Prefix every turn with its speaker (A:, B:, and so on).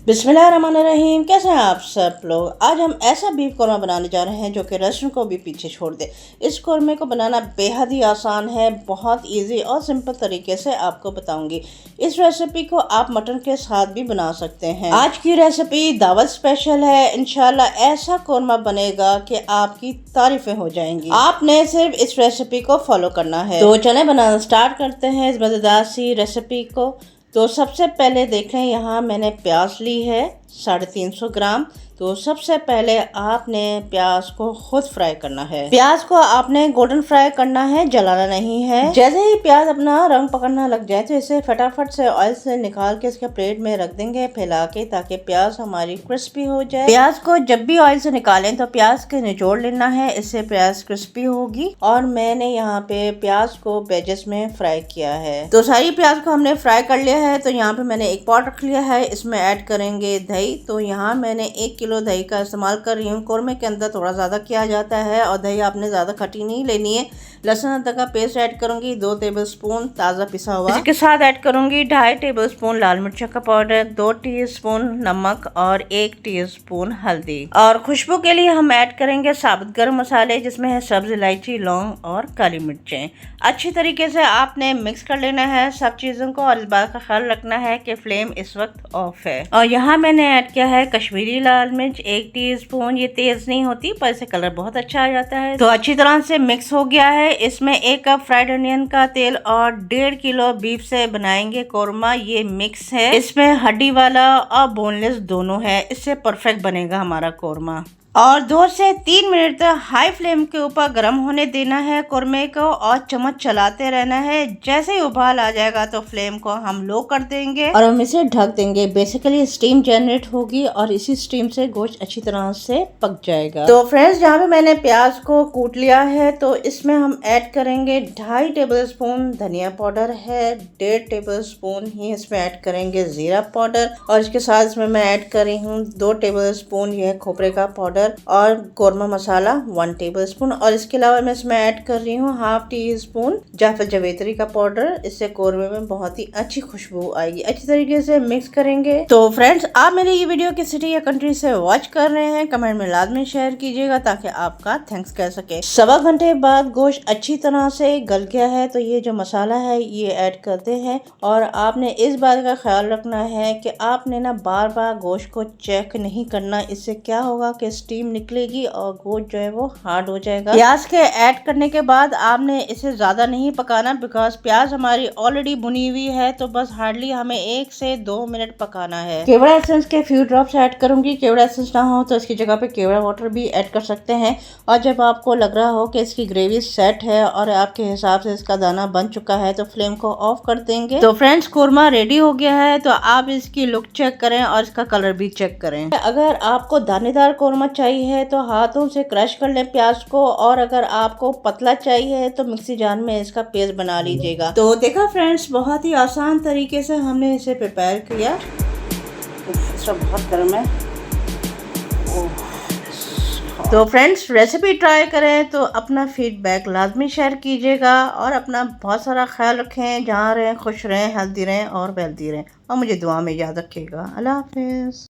A: बिस्मिल्लाहिर्रहमानिर्रहीम। कैसे हैं आप सब लोग। आज हम ऐसा बीफ कौरमा बनाने जा रहे हैं जो कि रेस्टोरेंट को भी पीछे छोड़ दे। इस कौरमे को बनाना बेहद ही आसान है, बहुत इजी और सिंपल तरीके से आपको बताऊंगी। इस रेसिपी को आप मटन के साथ भी बना सकते हैं। आज की रेसिपी दावत स्पेशल है। इंशाल्लाह ऐसा कौरमा बनेगा कि आपकी तारीफें हो जाएंगी। आपने सिर्फ इस रेसिपी को फॉलो करना है। तो चलें बनाना स्टार्ट करते हैं इस मज़ेदार सी रेसिपी को। तो सबसे पहले देख लें, यहाँ मैंने प्याज ली है 350 ग्राम। तो सबसे पहले आपने प्याज को खुद फ्राई करना है। प्याज को आपने गोल्डन फ्राई करना है, जलाना नहीं है। जैसे ही प्याज अपना रंग पकड़ना लग जाए तो इसे फटाफट से ऑयल से निकाल के इसके प्लेट में रख देंगे फैला के, ताकि प्याज हमारी क्रिस्पी हो जाए। प्याज को जब भी ऑयल से निकालें तो प्याज के निचोड़ लेना है, इससे प्याज क्रिस्पी होगी। और मैंने यहाँ पे प्याज को वेजेस में फ्राई किया है। तो सारी प्याज को हमने फ्राई कर लिया है। तो यहाँ पे मैंने एक पॉट रख लिया है, इसमें ऐड करेंगे दही। तो यहाँ मैंने 1 किलो दही का इस्तेमाल कर रही हूँ। कौरमे के अंदर थोड़ा ज़्यादा किया जाता है और दही आपने ज़्यादा खट्टी नहीं लेनी है। लहसुन अदरक का पेस्ट ऐड करूंगी 2 टेबलस्पून ताज़ा पिसा हुआ। इसके साथ ऐड करूंगी 2.5 टेबलस्पून लाल मिर्च का पाउडर, 2 टीस्पून नमक और 1 टीस्पून हल्दी। और खुशबू के लिए हम ऐड करेंगे साबुत गर्म मसाले, जिसमें है सब्ज इलायची, लौंग और काली मिर्चें। अच्छी तरीके से आपने मिक्स कर लेना है सब चीज़ों को और इस बात का ख्याल रखना है कि फ्लेम इस वक्त ऑफ है। और यहाँ मैंने ऐड किया है कश्मीरी लाल मिर्च 1 टीस्पून। ये तेज नहीं होती पर इससे कलर बहुत अच्छा आ जाता है। तो अच्छी तरह से मिक्स हो गया है। इसमें 1 कप फ्राइड अनियन का तेल और 1.5 किलो बीफ से बनाएंगे कौरमा। ये मिक्स है, इसमें हड्डी वाला और बोनलेस दोनों है, इससे परफेक्ट बनेगा हमारा कौरमा। और 2 से 3 मिनट तक हाई फ्लेम के ऊपर गर्म होने देना है कौरमे को और चम्मच चलाते रहना है। जैसे ही उबाल आ जाएगा तो फ्लेम को हम लो कर देंगे और हम इसे ढक देंगे। बेसिकली स्टीम जनरेट होगी और इसी स्टीम से गोश्त अच्छी तरह से पक जाएगा। तो फ्रेंड्स, यहाँ पे मैंने प्याज को कूट लिया है। तो इसमें हम ऐड करेंगे 2.5 टेबलस्पून धनिया पाउडर है, 1.5 टेबलस्पून ही इसमें ऐड करेंगे जीरा पाउडर। और इसके साथ इसमें मैं ऐड कर रही हूँ 2 टेबलस्पून यह खोपरे का पाउडर और कौरमा मसाला 1 टेबलस्पून। और इसके अलावा मैं इसमें ऐड कर रही हूँ 1/2 टीस्पून जायफल जावित्री का पाउडर। इससे कौरमे में बहुत ही अच्छी खुशबू आएगी। अच्छी तरीके से मिक्स करेंगे। तो फ्रेंड्स, आप मेरी ये वीडियो किस सिटी या कंट्री से वॉच कर रहे हैं, कमेंट में लाजमी शेयर कीजिएगा ताकि आपका थैंक्स कह सके। 1.25 घंटे बाद गोश्त अच्छी तरह से गल गया है। तो ये जो मसाला है ये ऐड करते हैं। और आपने इस बात का ख्याल रखना है कि आपने ना बार बार गोश्त को चेक नहीं करना। इससे क्या होगा कि स्टीम निकलेगी और गोश्त जो है वो हार्ड हो जाएगा। प्याज के ऐड करने के बाद आपने इसे ज्यादा नहीं पकाना, बिकॉज प्याज हमारी ऑलरेडी भुनी हुई है। तो बस हार्डली हमें 1 से 2 मिनट पकाना है। केवड़ा एसेंस के फ्यू ड्रॉप्स ऐड करूंगी। केवड़ा एसेंस ना हो तो इसकी जगह पे केवड़ा वाटर भी ऐड कर सकते हैं। और जब आपको लग रहा हो कि इसकी ग्रेवी सेट है और आपके हिसाब से इसका दाना बन चुका है तो फ्लेम को ऑफ कर देंगे। तो फ्रेंड्स, कौरमा रेडी हो गया है। तो आप इसकी लुक चेक करें और इसका कलर भी चेक करें। अगर आपको दानेदार कौरमा चाहिए तो हाथों से क्रश कर लें प्याज को, और अगर आपको पतला चाहिए तो मिक्सी जार में इसका पेस्ट बना लीजिएगा। तो देखा फ्रेंड्स, बहुत ही आसान तरीके से हमने इसे प्रिपेयर किया। इसका बहुत गर्म है। तो फ्रेंड्स, रेसिपी ट्राई करें तो अपना फीडबैक लाजमी शेयर कीजिएगा और अपना बहुत सारा ख्याल रखें। जहाँ रहें खुश रहें, हेल्दी रहें और वेल्दी रहें। और मुझे दुआ में याद रखिएगा। अल्लाह हाफिज़।